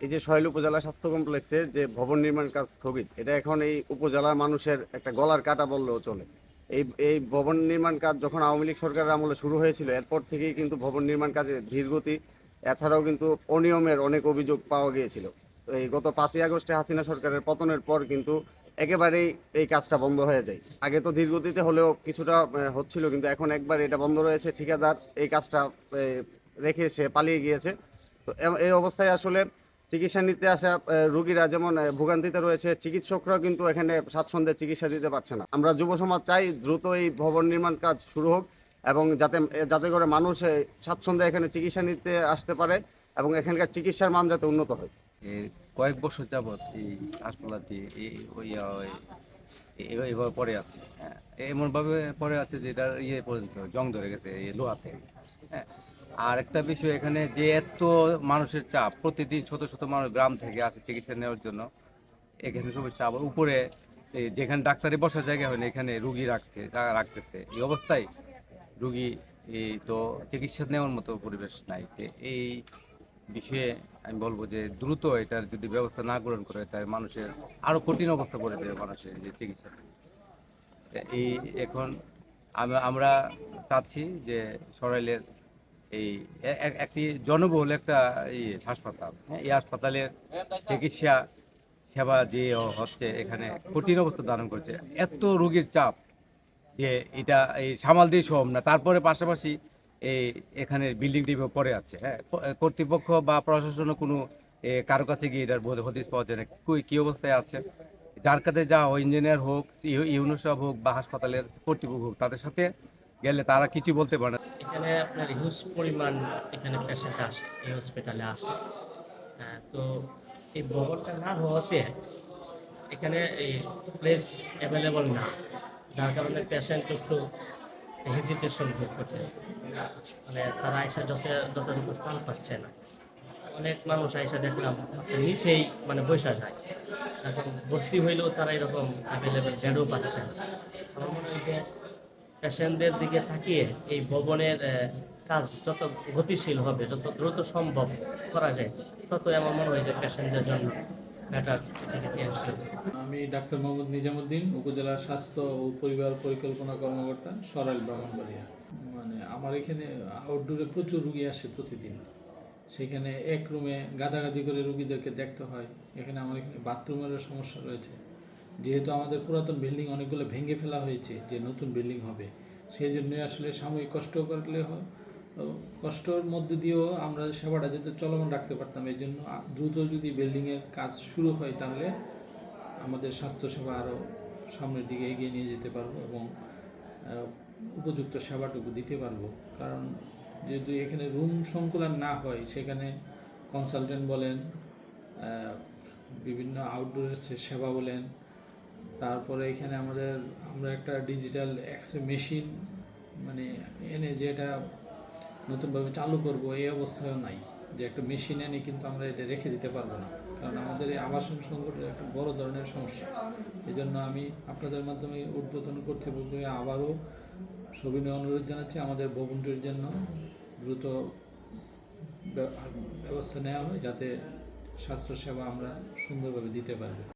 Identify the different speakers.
Speaker 1: এই যে সহেল উপজেলা স্বাস্থ্য কমপ্লেক্সের যে ভবন নির্মাণ কাজ স্থগিত, এটা এখন এই উপজেলার মানুষের একটা গলার কাটা বললেও চলে। এই ভবন নির্মাণ কাজ যখন আওয়ামী লীগ সরকারের আমলে শুরু হয়েছিল, এরপর থেকেই কিন্তু ভবন নির্মাণ কাজে ধীরগতি, এছাড়াও কিন্তু অনিয়মের অনেক অভিযোগ পাওয়া গিয়েছিল। তো এই গত 5ই আগস্টে হাসিনা সরকারের পতনের পর কিন্তু একেবারেই এই কাজটা বন্ধ হয়ে যায়। আগে তো ধীরগতিতে হলেও কিছুটা হচ্ছিল, কিন্তু এখন একবার এটা বন্ধ রয়েছে। ঠিকাদার এই কাজটা রেখে সে পালিয়ে গিয়েছে। তো এই অবস্থায় আসলে চিকিৎসা নিতে আসা রোগীরা যেমন ভোগান্তিতে রয়েছে, চিকিৎসকরাও কিন্তু এখানে স্বাচ্ছন্দ্যে চিকিৎসা দিতে পারছে না। আমরা যুব সমাজ চাই দ্রুত এই ভবন নির্মাণ কাজ শুরু হোক, এবং যাতে যাতে করে মানুষ স্বাচ্ছন্দ্যে এখানে চিকিৎসা নিতে আসতে পারে, এবং এখানকার চিকিৎসার মান যাতে উন্নত হয়।
Speaker 2: এই কয়েক বছর যাবৎ এই হাসপাতালটি এভাবে পড়ে আছে। হ্যাঁ, এমনভাবে পড়ে আছে যে এটার পর্যন্ত জং ধরে গেছে এই লোহাতে। হ্যাঁ, আর একটা বিষয় এখানে যে এত মানুষের চাপ, প্রতিদিন শত শত মানুষ গ্রাম থেকে আসে চিকিৎসা নেওয়ার জন্য। এখানে সমস্যা আবার উপরে যেখানে ডাক্তারি বসার জায়গা হয় না, এখানে রুগী রাখতেছে। এই অবস্থায় রুগী তো চিকিৎসা নেওয়ার মতো পরিবেশ নাই। এই বিষয়ে আমি বলবো যে দ্রুত এটার যদি ব্যবস্থা না গ্রহণ করে, তাই মানুষের আরো কঠিন অবস্থা পড়ে যাবে মানুষের যে চিকিৎসা। এই এখন আমরা চাচ্ছি যে সরাইলের এই একটি জনবহুল একটা হাসপাতাল, হ্যাঁ, এই হাসপাতালের চিকিৎসা সেবা যে হচ্ছে এখানে কঠিন অবস্থা ধারণ করছে। এত রোগীর চাপ যে এটা এই সামাল দিয়ে সম্ভব না। তারপরে পাশাপাশি এই এখানে বিল্ডিংটি পড়ে আছে। হ্যাঁ, কর্তৃপক্ষ বা প্রশাসনও কোনো কারো কাছে গিয়ে এটার হদিস পাওয়া যায় না কী অবস্থায় আছে। যার কাছে যা ইঞ্জিনিয়ার হোক, ইউনুসাব হোক বা হাসপাতালের কর্তৃপক্ষ হোক, তাদের সাথে গেলে তারা কিছু বলতে পারে না।
Speaker 3: এখানে আপনার হিউজ পরিমাণ এখানে পেশেন্ট আসে, এই হসপিটালে আসে। তো এই ভবনটা না হওয়াতে এখানে এই প্লেস অ্যাভেলেবল না, যার কারণে পেশেন্ট একটু হেজিটেশন ভোগ করতেছে। মানে তারা আইসা যথাযথ স্থান পাচ্ছে না। অনেক মানুষ আইসা দেখলাম আপনার নিচেই মানে বসা যায়, এখন ভর্তি হইলেও তারা এরকম অ্যাভেলেবেল বেডও পাচ্ছে না। আমার মনে হয় যে পেশেন্টদের দিকে তাকিয়ে এই ভবনের কাজ যত গতিশীল হবে, যত দ্রুত সম্ভব করা যায়, তত আমার মনে হয় যে পেশেন্টদের জন্য বেটার এফিসিয়েন্সি।
Speaker 4: আমি ডাক্তার মোহাম্মদ নিজামুদ্দিন, উপজেলা স্বাস্থ্য ও পরিবার পরিকল্পনা কর্মকর্তা, সরাইল ব্রাহ্মণবাড়িয়া। মানে আমার এখানে আউটডোরে প্রচুর রুগী আসে প্রতিদিন। সেখানে এক রুমে গাদাগাদি করে রুগীদেরকে দেখতে হয়। আমার এখানে বাথরুমেরও সমস্যা রয়েছে। যেহেতু আমাদের পুরাতন বিল্ডিং অনেকগুলো ভেঙে ফেলা হয়েছে, যে নতুন বিল্ডিং হবে, সেই জন্যই আসলে সাময়িক কষ্ট করলে হয়, কষ্টর মধ্যে দিয়েও আমরা সেবাটা যাতে চলমান রাখতে পারতাম। এই জন্য দ্রুত যদি বিল্ডিংয়ের কাজ শুরু হয়, তাহলে আমাদের স্বাস্থ্যসেবা আরও সামনের দিকে এগিয়ে নিয়ে যেতে পারবো এবং উপযুক্ত সেবাটুকু দিতে পারবো। কারণ যদি এখানে রুম সংকুলান না হয়, সেখানে কনসালটেন্ট বলেন, বিভিন্ন আউটডোরের সেবা বলেন, তারপরে এখানে আমরা একটা ডিজিটাল এক্সরে মেশিন মানে এনে যে এটা নতুনভাবে চালু করব, এই অবস্থাও নাই। যে একটা মেশিন এনে কিন্তু আমরা এটা রেখে দিতে পারবো না, কারণ আমাদের এই আবাসন সংকটের একটা বড় ধরনের সমস্যা। এই জন্য আমি আপনাদের মাধ্যমে ঊর্ধ্বতন কর্তৃপক্ষকে আবারও সবিনয় অনুরোধ জানাচ্ছি, আমাদের ভবনটির জন্য দ্রুত ব্যবস্থা নেওয়া হয়, যাতে স্বাস্থ্যসেবা আমরা সুন্দরভাবে দিতে পারবো।